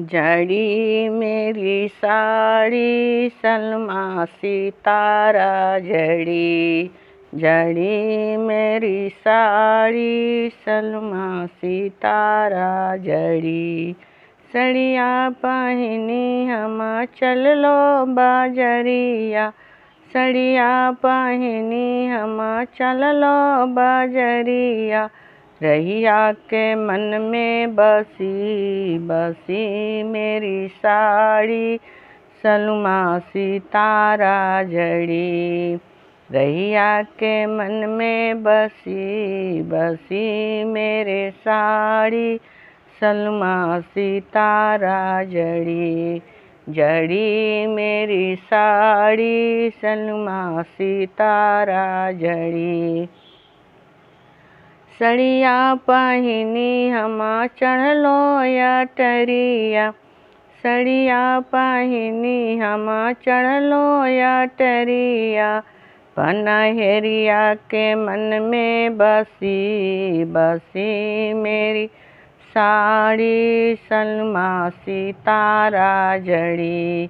जड़ी मेरी साड़ी सलमा सितारा जड़ी, जड़ी मेरी साड़ी सलमा सितारा जड़ी। सड़िया पहनी हम चल लो बाजरिया, सड़िया पहनी हम चल लो बाजरिया। रहिया के मन में बसी बसी मेरी साड़ी सलमा सितारा जड़ी। रहिया के मन में बसी बसी मेरे साड़ी सलमा सितारा जड़ी। जड़ी मेरी साड़ी सलमा सितारा जड़ी। सड़िया पहनी हम चढ़ लो या टरिया, सड़िया पहनी हम चढ़ लो या टरिया। पनहेरिया के मन में बसी बसी मेरी साड़ी सलमा सितारा जड़ी।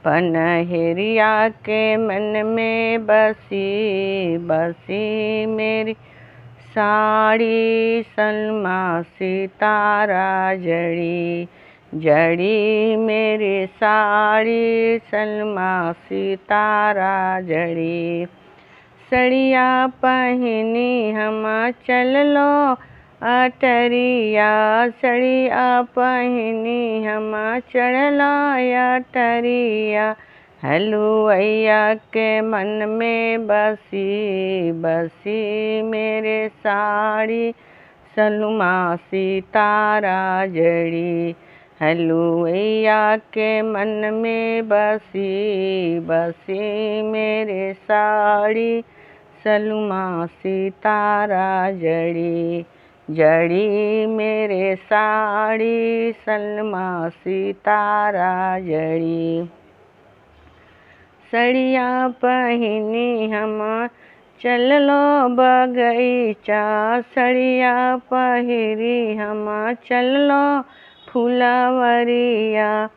पनहेरिया के मन में बसी बसी मेरी साड़ी सलमा सितारा जड़ी। जड़ी मेरी साड़ी सलमा सितारा जड़ी। सड़िया पहनी हम चल लो अटरिया, सड़िया पहनी हम चढ़ लो अटरिया। हलुवैया के मन में बसी बसी मेरे साड़ी सलमा सितारा जड़ी। हलुवैया के मन में बसी बसी मेरे साड़ी सलमा सितारा जड़ी। जड़ी मेरे साड़ी सलमा सितारा जड़ी। सड़िया पहनी हम चल लो बगीचा, सड़िया पहिरी हम चल लो फुलवरिया।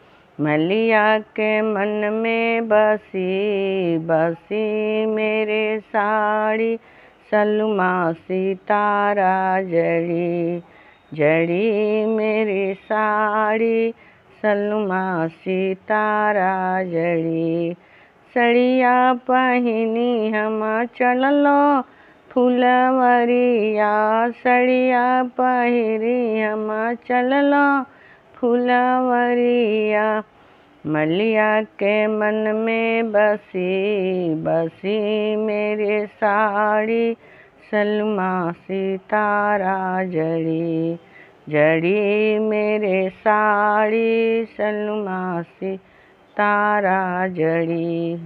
मलिया के मन में बसी बसी मेरे साड़ी सलमा सितारा जड़ी। जड़ी मेरी साड़ी सलमा सितारा जड़ी। सड़िया पहनी हम चल लो फुलवरिया, सड़िया पहिरी हम चल लो फुलवरिया। मलिया के मन में बसी बसी मेरे साड़ी सलमा सितारा जड़ी। जड़ी मेरे साड़ी सलमा सितारा जड़ी।